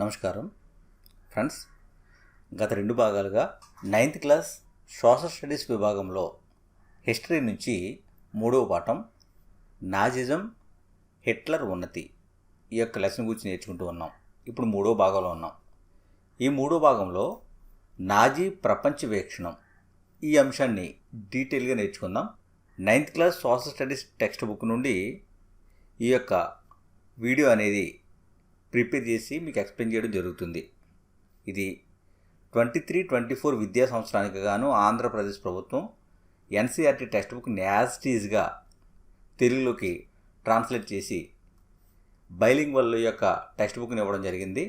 నమస్కారం ఫ్రెండ్స్. గత 2 భాగాలుగా 9th క్లాస్ సోషల్ స్టడీస్ విభాగంలో హిస్టరీ నుంచి 3వ పాఠం నాజిజం, హిట్లర్ ఉన్నతి ఈ యొక్క లెసన్ గురించి నేర్చుకుంటూ ఉన్నాం. ఇప్పుడు 3వ భాగంలో ఉన్నాం. ఈ 3వ భాగంలో నాజీ ప్రపంచ వీక్షణం ఈ అంశాన్ని డీటెయిల్గా నేర్చుకుందాం. 9th class social studies text book నుండి ఈ యొక్క వీడియో అనేది ప్రిపేర్ చేసి మీకు ఎక్స్ప్లెయిన్ చేయడం జరుగుతుంది. ఇది 23-24 విద్యా సంవత్సరానికి గాను ఆంధ్రప్రదేశ్ ప్రభుత్వం ఎన్సీఆర్టీ టెక్స్ట్ బుక్ యాజ్-టీజ్గా తెలుగులోకి ట్రాన్స్లేట్ చేసి బైలింగ్వల్ యొక్క టెక్స్ట్ బుక్ని ఇవ్వడం జరిగింది.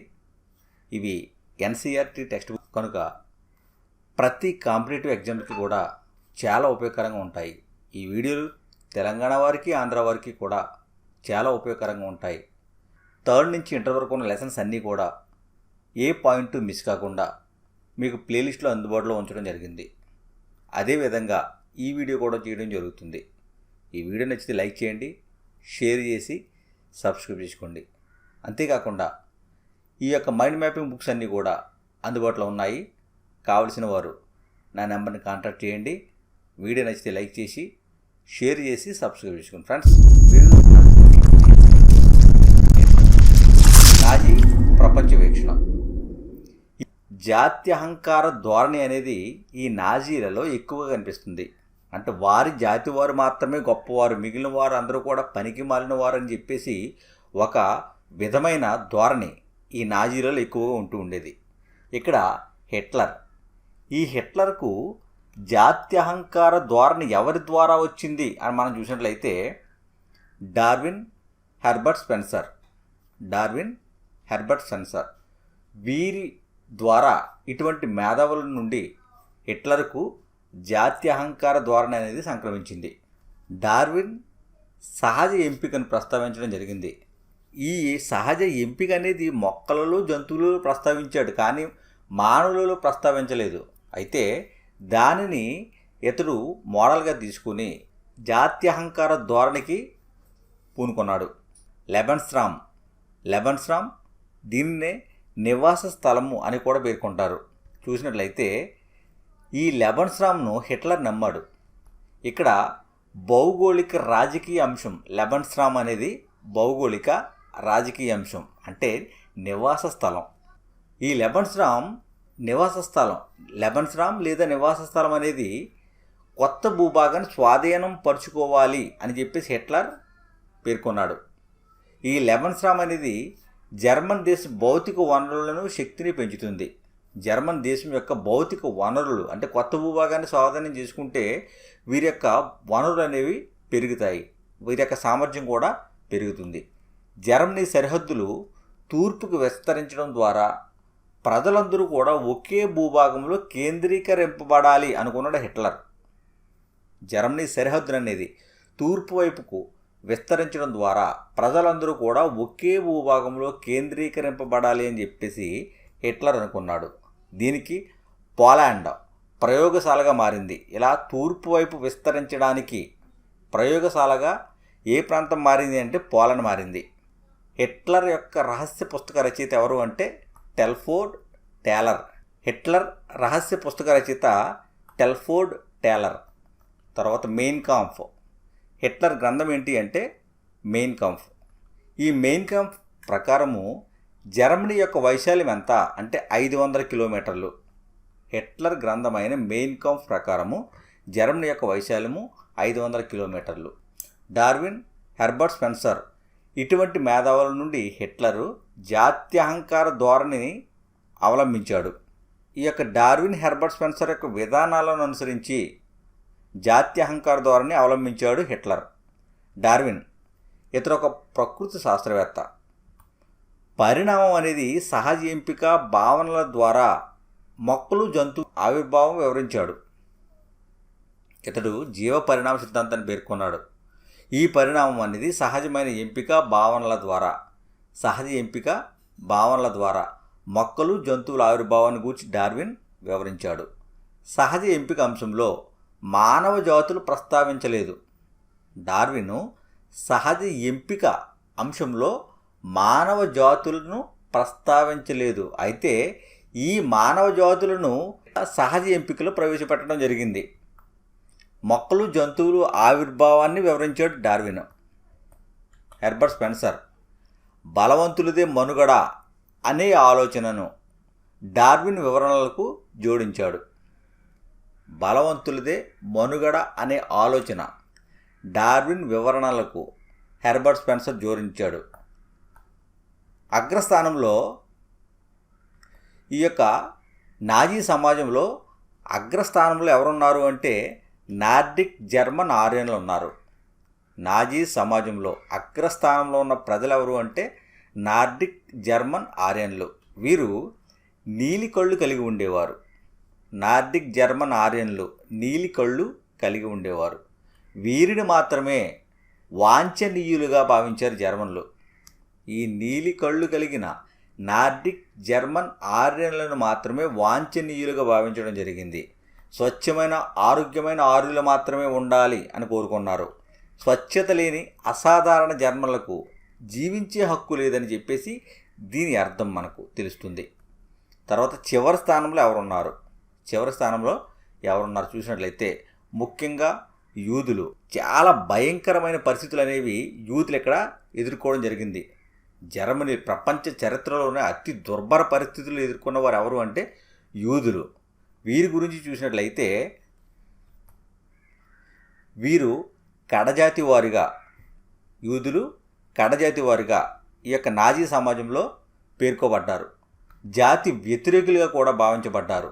ఇవి ఎన్సీఆర్టీ టెక్స్ట్ బుక్ కనుక ప్రతి కాంపిటేటివ్ ఎగ్జామ్కి కూడా చాలా ఉపయోగకరంగా ఉంటాయి. ఈ వీడియోలు తెలంగాణ వారికి, ఆంధ్ర వారికి కూడా చాలా ఉపయోగకరంగా ఉంటాయి. 3rd నుంచి ఇంటర్ వరకు ఉన్న లెసన్స్ అన్నీ కూడా ఏ పాయింట్ మిస్ కాకుండా మీకు ప్లేలిస్ట్లో అందుబాటులో ఉంచడం జరిగింది. అదేవిధంగా ఈ వీడియో కూడా చేయడం జరుగుతుంది. ఈ వీడియో నచ్చితే లైక్ చేయండి, షేర్ చేసి సబ్స్క్రైబ్ చేసుకోండి. అంతేకాకుండా ఈ యొక్క మైండ్ మ్యాపింగ్ బుక్స్ అన్నీ కూడా అందుబాటులో ఉన్నాయి. కావలసిన వారు నా నెంబర్ని కాంటాక్ట్ చేయండి. వీడియో నచ్చితే లైక్ చేసి షేర్ చేసి సబ్స్క్రైబ్ చేసుకోండి. ఫ్రెండ్స్, నాజీ ప్రపంచ వీక్షణం. జాత్యహంకార ధోరణి అనేది ఈ నాజీలలో ఎక్కువగా కనిపిస్తుంది. అంటే వారి జాతి వారు మాత్రమే గొప్పవారు, మిగిలిన వారు అందరూ కూడా పనికి మాలిన వారు అని చెప్పేసి ఒక విధమైన ధోరణి ఈ నాజీలలో ఎక్కువగా ఉంటూ ఉండేది. ఇక్కడ ఈ హిట్లర్కు జాత్యహంకార ధోరణి ఎవరి ద్వారా వచ్చింది అని మనం చూసినట్లయితే డార్విన్, హెర్బర్ట్ స్పెన్సర్ వీరి ద్వారా ఇటువంటి మేధావుల నుండి హిట్లర్కు జాత్యహంకార ధోరణి అనేది సంక్రమించింది. డార్విన్ సహజ ఎంపికను ప్రస్తావించడం జరిగింది. ఈ సహజ ఎంపిక అనేది మొక్కలలో, జంతువులలో ప్రస్తావించాడు, కానీ మానవులలో ప్రస్తావించలేదు. అయితే దానిని ఇతడు మోడల్గా తీసుకుని జాత్యహంకార ధోరణికి పూనుకున్నాడు. లెబన్స్రామ్ దీన్నే నివాస స్థలము అని కూడా పేర్కొంటారు. చూసినట్లయితే ఈ లెబన్స్రామ్ను హిట్లర్ నమ్మాడు. ఇక్కడ భౌగోళిక రాజకీయ అంశం, లెబన్స్రామ్ అనేది భౌగోళిక రాజకీయ అంశం, అంటే నివాస స్థలం. ఈ లెబన్స్రామ్ లేదా నివాస స్థలం అనేది కొత్త భూభాగాన్ని స్వాధీనం పరుచుకోవాలి అని చెప్పేసి హిట్లర్ పేర్కొన్నాడు. ఈ లెబన్స్రామ్ అనేది జర్మన్ దేశ భౌతిక వనరులను, శక్తిని పెంచుతుంది. జర్మన్ దేశం యొక్క భౌతిక వనరులు అంటే కొత్త భూభాగాన్ని స్వాధీనం చేసుకుంటే వీరి యొక్క వనరులు అనేవి పెరుగుతాయి, వీరి యొక్క సామర్థ్యం కూడా పెరుగుతుంది. జర్మనీ సరిహద్దులు తూర్పుకు విస్తరించడం ద్వారా ప్రజలందరూ కూడా ఒకే భూభాగంలో కేంద్రీకరింపబడాలి అనుకున్నాడు హిట్లర్. జర్మనీ సరిహద్దులు అనేది తూర్పు వైపుకు విస్తరించడం ద్వారా ప్రజలందరూ కూడా ఒకే భూభాగంలో కేంద్రీకరింపబడాలి అని చెప్పేసి హిట్లర్ అనుకున్నాడు. దీనికి పోలాండ్ ప్రయోగశాలగా మారింది. ఇలా తూర్పు వైపు విస్తరించడానికి ప్రయోగశాలగా ఏ ప్రాంతం మారింది అంటే పోలాండ్ మారింది. హిట్లర్ యొక్క రహస్య పుస్తక రచయిత ఎవరు అంటే టెల్ఫోర్డ్ టేలర్. హిట్లర్ రహస్య పుస్తక రచయిత టెల్ఫోర్డ్ టేలర్. తర్వాత మెయిన్ కాంఫ్. హిట్లర్ గ్రంథం ఏంటి అంటే మెయిన్ కాంఫ్. ఈ మెయిన్ కాంఫ్ ప్రకారము జర్మనీ యొక్క వైశాల్యం ఎంత అంటే 500 కిలోమీటర్లు. హిట్లర్ గ్రంథమైన మెయిన్ కాంఫ్ ప్రకారము జర్మనీ యొక్క వైశాల్యము 500 కిలోమీటర్లు. డార్విన్, హెర్బర్ట్ స్పెన్సర్ ఇటువంటి మేధావుల నుండి హిట్లరు జాత్యహంకార ధోరణిని అవలంబించాడు. ఈ యొక్క డార్విన్, హెర్బర్ట్ స్పెన్సర్ యొక్క విధానాలను అనుసరించి జాత్యహంకార ధోరణిని అవలంబించాడు హిట్లర్. డార్విన్ ఇతడు ఒక ప్రకృతి శాస్త్రవేత్త. పరిణామం అనేది సహజ ఎంపిక భావనల ద్వారా మొక్కలు, జంతువు ఆవిర్భావం వివరించాడు. ఇతడు జీవ పరిణామ సిద్ధాంతాన్ని పేర్కొన్నాడు. ఈ పరిణామం అనేది సహజ ఎంపిక భావనల ద్వారా మొక్కలు, జంతువుల ఆవిర్భావాన్ని గురించి డార్విన్ వివరించాడు. సహజ ఎంపిక అంశంలో మానవ జాతులు ప్రస్తావించలేదు. డార్విన్ సహజ ఎంపిక అంశంలో మానవ జాతులను ప్రస్తావించలేదు. అయితే ఈ మానవ జాతులను సహజ ఎంపికలో ప్రవేశపెట్టడం జరిగింది. మొక్కలు జంతువులు ఆవిర్భావాన్ని వివరించాడు డార్విన్. హెర్బర్ట్ స్పెన్సర్ బలవంతులదే మనుగడ అనే ఆలోచనను డార్విన్ వివరణలకు జోడించాడు. బలవంతులదే మనుగడ అనే ఆలోచన డార్విన్ వివరణలకు హెర్బర్ట్ స్పెన్సర్ జోడించాడు. అగ్రస్థానంలో ఈ యొక్క నాజీ సమాజంలో అగ్రస్థానంలో ఎవరున్నారు అంటే నార్డిక్ జర్మన్ ఆర్యన్లు ఉన్నారు. నాజీ సమాజంలో అగ్రస్థానంలో ఉన్న ప్రజలు ఎవరు అంటే నార్డిక్ జర్మన్ ఆర్యన్లు. వీరు నీలి కళ్ళు కలిగి ఉండేవారు. నార్డిక్ జర్మన్ ఆర్యన్లు నీలి కళ్ళు కలిగి ఉండేవారు. వీరిని మాత్రమే వాంఛనీయులుగా భావించారు జర్మన్లు. ఈ నీలి కళ్ళు కలిగిన నార్డిక్ జర్మన్ ఆర్యన్లను మాత్రమే వాంఛనీయులుగా భావించడం జరిగింది. స్వచ్ఛమైన ఆరోగ్యమైన ఆర్యులు మాత్రమే ఉండాలి అని కోరుకున్నారు. స్వచ్ఛత లేని అసాధారణ జర్మన్లకు జీవించే హక్కు లేదని చెప్పేసి దీని అర్థం మనకు తెలుస్తుంది. తర్వాత చివరి స్థానంలో ఎవరున్నారు చూసినట్లయితే ముఖ్యంగా యూదులు. చాలా భయంకరమైన పరిస్థితులు అనేవి యూదులు ఇక్కడ ఎదుర్కోవడం జరిగింది. జర్మనీ ప్రపంచ చరిత్రలోనే అతి దుర్భర పరిస్థితులు ఎదుర్కొన్న వారు ఎవరు అంటే యూదులు. వీరి గురించి చూసినట్లయితే వీరు కడజాతి వారిగా, యూదులు కడజాతి వారిగా ఈ యొక్క నాజీ సమాజంలో పేర్కొబడ్డారు. జాతి వ్యతిరేకులుగా కూడా భావించబడ్డారు.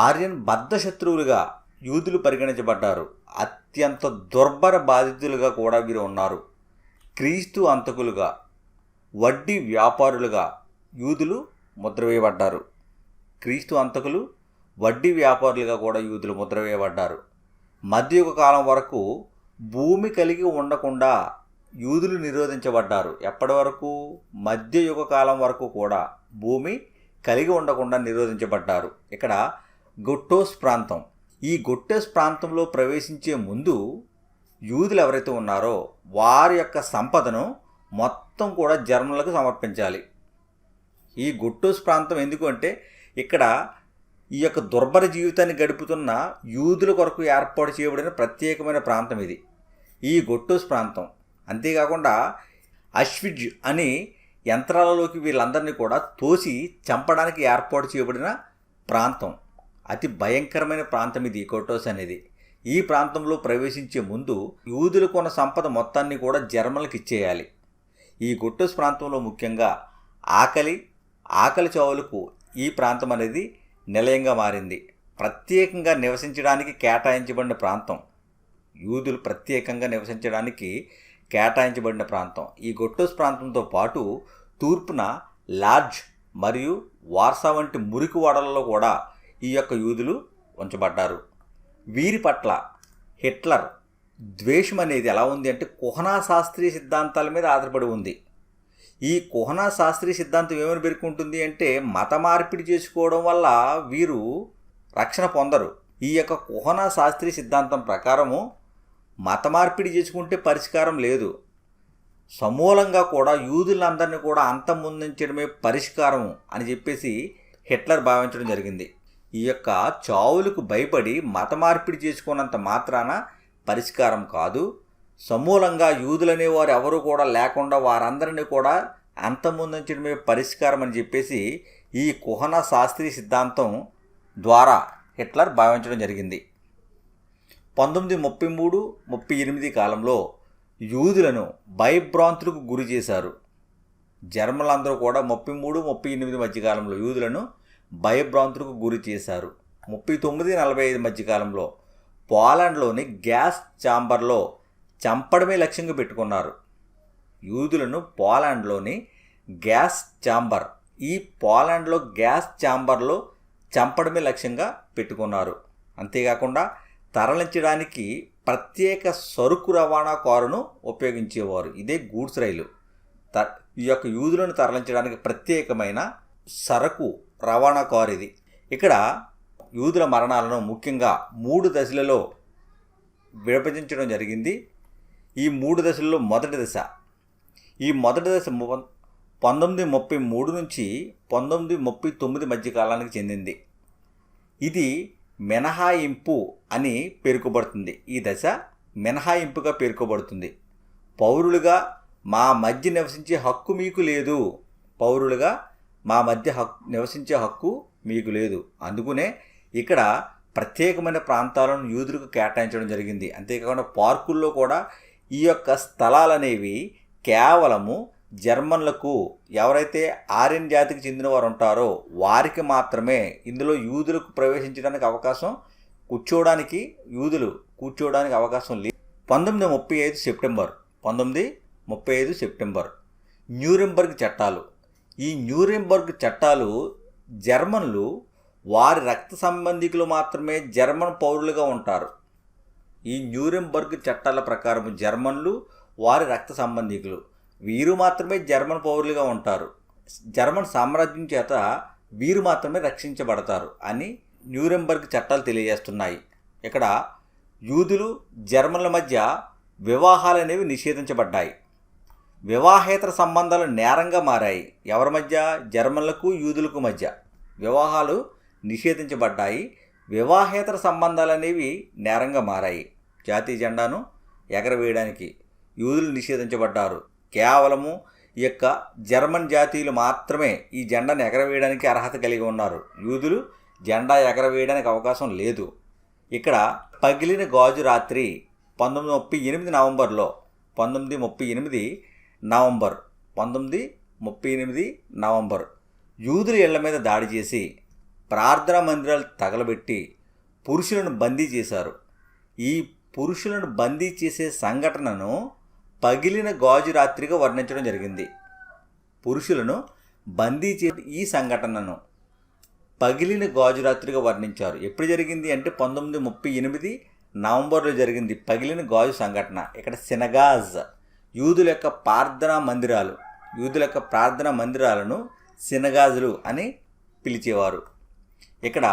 ఆర్యన్ బద్ధశత్రువులుగా యూదులు పరిగణించబడ్డారు. అత్యంత దుర్భర బాధితులుగా కూడా వీరు ఉన్నారు. క్రీస్తు అంతకులుగా, వడ్డీ వ్యాపారులుగా యూదులు ముద్రవేయబడ్డారు. క్రీస్తు అంతకులు, వడ్డీ వ్యాపారులుగా కూడా యూదులు ముద్రవేయబడ్డారు. మధ్యయుగ కాలం వరకు భూమి కలిగి ఉండకుండా యూదులు నిరోధించబడ్డారు. ఎప్పటి వరకు? మధ్యయుగ కాలం వరకు కూడా భూమి కలిగి ఉండకుండా నిరోధించబడ్డారు. ఇక్కడ గొట్టోస్ ప్రాంతం, ఈ గొట్టోస్ ప్రాంతంలో ప్రవేశించే ముందు యూదులు ఎవరైతే ఉన్నారో వారి యొక్క సంపదను మొత్తం కూడా జర్మన్లకు సమర్పించాలి. ఈ గొట్టోస్ ప్రాంతం ఎందుకు అంటే ఇక్కడ ఈ యొక్క దుర్భర జీవితాన్ని గడుపుతున్న యూదుల కొరకు ఏర్పాటు చేయబడిన ప్రత్యేకమైన ప్రాంతం ఇది, ఈ గొట్టోస్ ప్రాంతం. అంతేకాకుండా అష్విజ్ అని యంత్రాలలోకి వీళ్ళందరినీ కూడా తోసి చంపడానికి ఏర్పాటు చేయబడిన ప్రాంతం. అతి భయంకరమైన ప్రాంతం ఇది గొట్టోస్ అనేది. ఈ ప్రాంతంలో ప్రవేశించే ముందు యూదులకు ఉన్న సంపద మొత్తాన్ని కూడా జర్మన్లకు ఇచ్చేయాలి. ఈ గొట్టోస్ ప్రాంతంలో ముఖ్యంగా ఆకలి చావులకు ఈ ప్రాంతం అనేది నిలయంగా మారింది. ప్రత్యేకంగా నివసించడానికి కేటాయించబడిన ప్రాంతం, యూదులు ప్రత్యేకంగా నివసించడానికి కేటాయించబడిన ప్రాంతం. ఈ గొట్టోస్ ప్రాంతంతో పాటు తూర్పున లాడ్జ్ మరియు వార్సా వంటి మురికి వాడలలో కూడా ఈ యొక్క యూదులు ఉంచబడ్డారు. వీరి పట్ల హిట్లర్ ద్వేషం అనేది ఎలా ఉంది అంటే కుహనా శాస్త్రీయ సిద్ధాంతాల మీద ఆధారపడి ఉంది. ఈ కుహనా శాస్త్రీయ సిద్ధాంతం ఏమని పేర్కొంటుంది అంటే మత మార్పిడి చేసుకోవడం వల్ల వీరు రక్షణ పొందరు. ఈ యొక్క కుహనా శాస్త్రీయ సిద్ధాంతం ప్రకారము మత మార్పిడి చేసుకుంటే పరిష్కారం లేదు. సమూలంగా కూడా యూదులందరినీ కూడా అంతమొందించడమే పరిష్కారం అని చెప్పేసి హిట్లర్ భావించడం జరిగింది. ఈ యొక్క చావులకు భయపడి మత మార్పిడి చేసుకున్నంత మాత్రాన పరిష్కారం కాదు. సమూలంగా యూదులనేవారు ఎవరు కూడా లేకుండా వారందరినీ కూడా అంతమొందించడమే పరిష్కారం అని చెప్పేసి ఈ కుహనా శాస్త్రీయ సిద్ధాంతం ద్వారా హిట్లర్ భావించడం జరిగింది. 1933-38 కాలంలో యూదులను భయభ్రాంతులకు గురి చేశారు. జర్మన్లందరూ కూడా 33-38 మధ్యకాలంలో యూదులను భయభ్రాంతులకు గురి చేశారు. 39-45 మధ్యకాలంలో పోలాండ్లోని గ్యాస్ ఛాంబర్లో చంపడమే లక్ష్యంగా పెట్టుకున్నారు. యూదులను పోలాండ్లోని గ్యాస్ ఛాంబర్, ఈ పోలాండ్లో గ్యాస్ ఛాంబర్లో చంపడమే లక్ష్యంగా పెట్టుకున్నారు. అంతేకాకుండా తరలించడానికి ప్రత్యేక సరుకు రవాణా కారును ఉపయోగించేవారు. ఇదే గూడ్స్ రైలు. ఈ యొక్క యూదులను తరలించడానికి ప్రత్యేకమైన సరకు రవాణా కారు ఇది. ఇక్కడ యూదుల మరణాలను ముఖ్యంగా 3 దశలలో విభజించడం జరిగింది. ఈ 3 దశల్లో మొదటి దశ 1933 నుంచి 1939 మధ్య కాలానికి చెందింది. ఇది మినహాయింపు అని పేర్కొబడుతుంది. ఈ దశ మినహాయింపుగా పేర్కొబడుతుంది. పౌరులుగా మా మధ్య నివసించే హక్కు మీకు లేదు. పౌరులుగా మా మధ్య నివసించే హక్కు మీకు లేదు. అందుకనే ఇక్కడ ప్రత్యేకమైన ప్రాంతాలను యూదులకు కేటాయించడం జరిగింది. అంతేకాకుండా పార్కుల్లో కూడా ఈ యొక్క స్థలాలు అనేవి కేవలము జర్మన్లకు, ఎవరైతే ఆర్యన్ జాతికి చెందిన వారు ఉంటారో వారికి మాత్రమే ఇందులో యూదులకు ప్రవేశించడానికి అవకాశం, యూదులు కూర్చోవడానికి అవకాశం లేదు. 1935 సెప్టెంబర్ న్యూరెంబర్గ్ చట్టాలు. ఈ న్యూరెంబర్గ్ చట్టాలు జర్మన్లు వారి రక్త సంబంధికులు మాత్రమే జర్మన్ పౌరులుగా ఉంటారు. ఈ న్యూరెంబర్గ్ చట్టాల ప్రకారం జర్మన్లు వారి రక్త సంబంధికులు వీరు మాత్రమే జర్మన్ పౌరులుగా ఉంటారు. జర్మన్ సామ్రాజ్యం చేత వీరు మాత్రమే రక్షించబడతారు అని న్యూరెంబర్గ్ చట్టాలు తెలియజేస్తున్నాయి. ఇక్కడ యూదులు జర్మన్ల మధ్య వివాహాలు అనేవి నిషేధించబడ్డాయి. వివాహేతర సంబంధాలు నేరంగా మారాయి. ఎవరి మధ్య? జర్మన్లకు యూదులకు మధ్య వివాహాలు నిషేధించబడ్డాయి. వివాహేతర సంబంధాలు అనేవి నేరంగా మారాయి. జాతీయ జెండాను ఎగరవేయడానికి యూదులు నిషేధించబడ్డారు. కేవలము ఈ యొక్క జర్మన్ జాతీయులు మాత్రమే ఈ జెండాను ఎగరవేయడానికి అర్హత కలిగి ఉన్నారు. యూదులు జెండా ఎగరవేయడానికి అవకాశం లేదు. ఇక్కడ పగిలిన గాజు రాత్రి 1938 నవంబర్ యూదుల ఇళ్ల మీద దాడి చేసి ప్రార్థనా మందిరాలు తగలబెట్టి పురుషులను బందీ చేశారు. ఈ పురుషులను బందీ చేసే సంఘటనను పగిలిన గాజు రాత్రిగా వర్ణించడం జరిగింది. పురుషులను బందీ చేసే ఈ సంఘటనను పగిలిన గాజు రాత్రిగా వర్ణించారు. ఎప్పుడు జరిగింది అంటే 1938 నవంబర్లో జరిగింది పగిలిన గాజు సంఘటన. ఇక్కడ సినగాజ్ యూదుల యొక్క ప్రార్థనా మందిరాలను సినగాజులు అని పిలిచేవారు. ఇక్కడ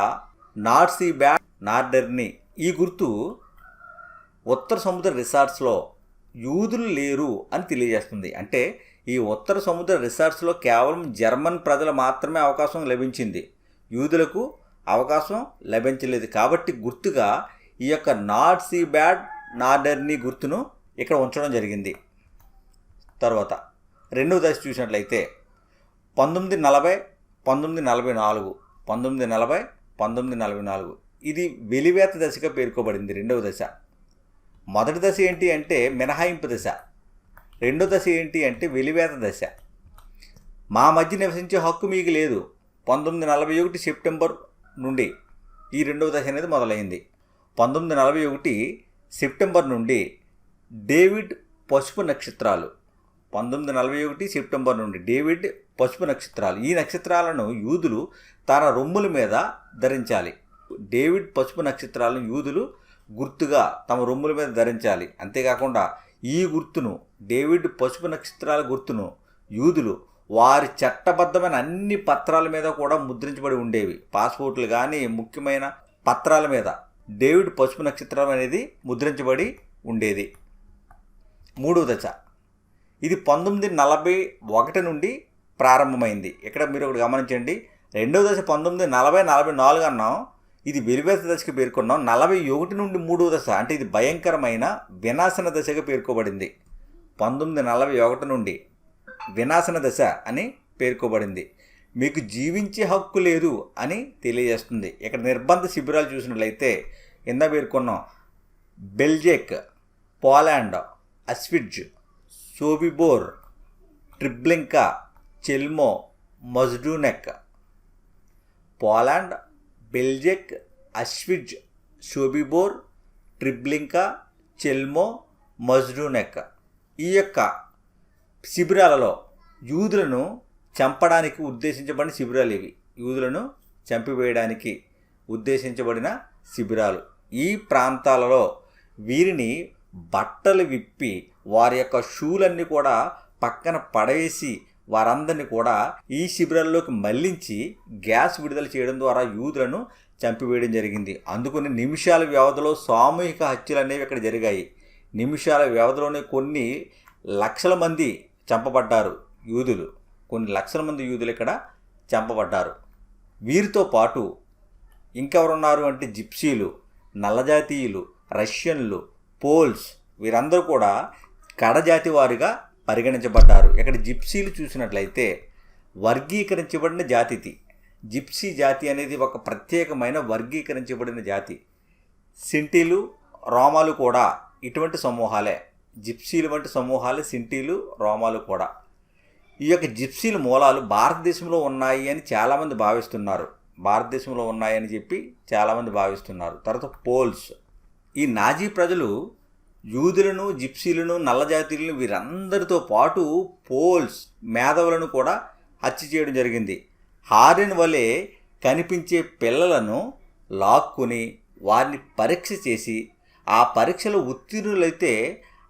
నార్సీ బ్యాడ్ నార్డర్ని ఈ గుర్తు ఉత్తర సముద్ర రిసార్ట్స్లో యూదులు లేరు అని తెలియజేస్తుంది. అంటే ఈ ఉత్తర సముద్ర రిసార్ట్స్లో కేవలం జర్మన్ ప్రజలు మాత్రమే అవకాశం లభించింది, యూదులకు అవకాశం లభించలేదు. కాబట్టి గుర్తుగా ఈ యొక్క నార్సీ బ్యాడ్ నార్డర్ని గుర్తును ఇక్కడ ఉంచడం జరిగింది. తర్వాత రెండవ దశ చూసినట్లయితే 1944 ఇది వెలివేత దశగా పేర్కొబడింది. రెండవ దశ. మొదటి దశ ఏంటి అంటే మినహాయింపు దశ. రెండో దశ ఏంటి అంటే వెలివేత దశ. మా మధ్య నివసించే హక్కు మీకు లేదు. 1941 సెప్టెంబర్ నుండి ఈ రెండవ దశ అనేది మొదలైంది. 1941 సెప్టెంబర్ నుండి డేవిడ్ పసుపు నక్షత్రాలు. 1941 సెప్టెంబర్ నుండి డేవిడ్ పసుపు నక్షత్రాలు. ఈ నక్షత్రాలను యూదులు తన రొమ్ముల మీద ధరించాలి. డేవిడ్ పసుపు నక్షత్రాలను యూదులు గుర్తుగా తమ రొమ్ముల మీద ధరించాలి. అంతేకాకుండా ఈ గుర్తును, డేవిడ్ పసుపు నక్షత్రాల గుర్తును యూదులు వారి చట్టబద్ధమైన అన్ని పత్రాల మీద కూడా ముద్రించబడి ఉండేవి. పాస్పోర్ట్లు కానీ ముఖ్యమైన పత్రాల మీద డేవిడ్ పసుపు నక్షత్రం అనేది ముద్రించబడి ఉండేది. మూడవ దశ. ఇది 1941 నుండి ప్రారంభమైంది. ఇక్కడ మీరు ఒకటి గమనించండి. రెండవ దశ 1940-44 అన్నాం, ఇది వెలివేత దశగా పేర్కొన్నాం. 41 నుండి మూడవ దశ అంటే ఇది భయంకరమైన వినాశన దశగా పేర్కోబడింది. 1941 నుండి వినాశన దశ అని పేర్కోబడింది. మీకు జీవించే హక్కు లేదు అని తెలియజేస్తుంది. ఇక్కడ నిర్బంధ శిబిరాలు చూసినట్లయితే కింద పేర్కొన్నాం. Belzec, Poland, Auschwitz, Sobibor, Treblinka, Chelmno, Majdanek. Poland, Belzec, Auschwitz, Sobibor, Treblinka, Chelmno, Majdanek. ఈ యొక్క శిబిరాలలో యూదులను చంపడానికి ఉద్దేశించబడిన శిబిరాలు ఇవి. యూదులను చంపివేయడానికి ఉద్దేశించబడిన శిబిరాలు. ఈ ప్రాంతాలలో వీరిని బట్టలు విప్పి వారి యొక్క షూలన్నీ కూడా పక్కన పడవేసి వారందరినీ కూడా ఈ శిబిరాల్లోకి మళ్లించి గ్యాస్ విడుదల చేయడం ద్వారా యూదులను చంపివేయడం జరిగింది. అందుకని నిమిషాల వ్యవధిలో సామూహిక హత్యలు అనేవి ఇక్కడ జరిగాయి. నిమిషాల వ్యవధిలోనే కొన్ని లక్షల మంది చంపబడ్డారు యూదులు. కొన్ని లక్షల మంది యూదులు ఇక్కడ చంపబడ్డారు. వీరితో పాటు ఇంకెవరున్నారు అంటే జిప్సీలు, నల్లజాతీయులు, రష్యన్లు, పోల్స్ వీరందరూ కూడా కడజాతి వారిగా పరిగణించబడ్డారు. ఇక్కడ జిప్సీలు చూసినట్లయితే వర్గీకరించబడిన జాతి. జిప్సీ జాతి అనేది ఒక ప్రత్యేకమైన వర్గీకరించబడిన జాతి. సింటీలు, రోమాలు కూడా ఇటువంటి సమూహాలే. జిప్సీలు వంటి సమూహాలే సింటీలు, రోమాలు కూడా. ఈ యొక్క జిప్సీల మూలాలు భారతదేశంలో ఉన్నాయి అని చాలామంది భావిస్తున్నారు. భారతదేశంలో ఉన్నాయని చెప్పి చాలామంది భావిస్తున్నారు. తర్వాత పోల్స్. ఈ నాజీ ప్రజలు యూదులను, జిప్సీలను, నల్లజాతీయులను వీరందరితో పాటు పోల్స్, మేధావులను కూడా హత్య చేయడం జరిగింది. హారెన్ వలె కనిపించే పిల్లలను లాక్కుని వారిని పరీక్ష చేసి ఆ పరీక్షలో ఉత్తీర్ణులైతే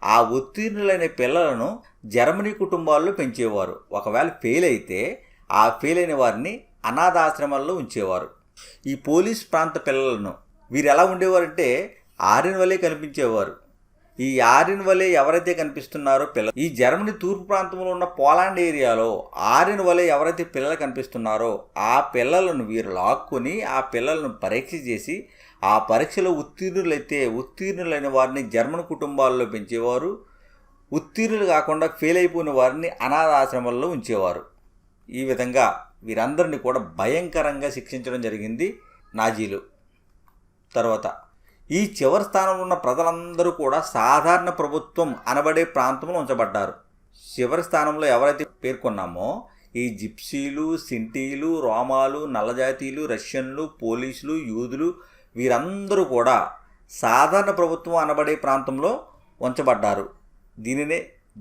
ఆ ఉత్తీర్ణులైన పిల్లలను జర్మనీ కుటుంబాల్లో పెంచేవారు. ఒకవేళ ఫెయిల్ అయితే ఆ ఫెయిల్ అయిన వారిని అనాథాశ్రమాల్లో ఉంచేవారు. ఈ పోలీస్ ప్రాంత పిల్లలను వీరు ఎలా ఉండేవారంటే ఆర్యన్ వలె కనిపించేవారు. ఈ ఆర్యన్ వలె ఎవరైతే కనిపిస్తున్నారో పిల్లలు, ఈ జర్మనీ తూర్పు ప్రాంతంలో ఉన్న పోలాండ్ ఏరియాలో ఆర్యన్ వలె ఎవరైతే పిల్లలు కనిపిస్తున్నారో ఆ పిల్లలను వీరు లాక్కుని ఆ పిల్లలను పరీక్ష చేసి ఆ పరీక్షలో ఉత్తీర్ణులైన వారిని జర్మన్ కుటుంబాల్లో పెంచేవారు. ఉత్తీర్ణులు కాకుండా ఫెయిల్ అయిపోయిన వారిని అనాథాశ్రమాల్లో ఉంచేవారు. ఈ విధంగా వీరందరినీ కూడా భయంకరంగా శిక్షించడం జరిగింది నాజీలు. తర్వాత ఈ చివరి స్థానంలో ఉన్న ప్రజలందరూ కూడా సాధారణ ప్రభుత్వం అనబడే ప్రాంతంలో ఉంచబడ్డారు. చివరి స్థానంలో ఎవరైతే పేర్కొన్నామో ఈ జిప్సీలు, సింటీలు, రోమాలు, నల్లజాతీయులు, రష్యన్లు, పోలీసులు, యూదులు వీరందరూ కూడా సాధారణ ప్రభుత్వం అనబడే ప్రాంతంలో ఉంచబడ్డారు. దీనినే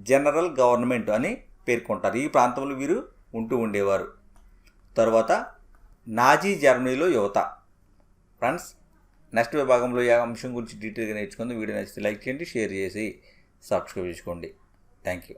జనరల్ గవర్నమెంట్ అని పేర్కొంటారు. ఈ ప్రాంతంలో వీరు ఉంటూ ఉండేవారు. తర్వాత నాజీ జర్మనీలో యువత. ఫ్రెండ్స్, నెక్స్ట్ విభాగంలో ఈ అంశం గురించి డీటెయిల్గా నేర్చుకుందాం. వీడియో నచ్చితే లైక్ చేయండి, షేర్ చేసి సబ్స్క్రైబ్ చేసుకోండి. Thank you.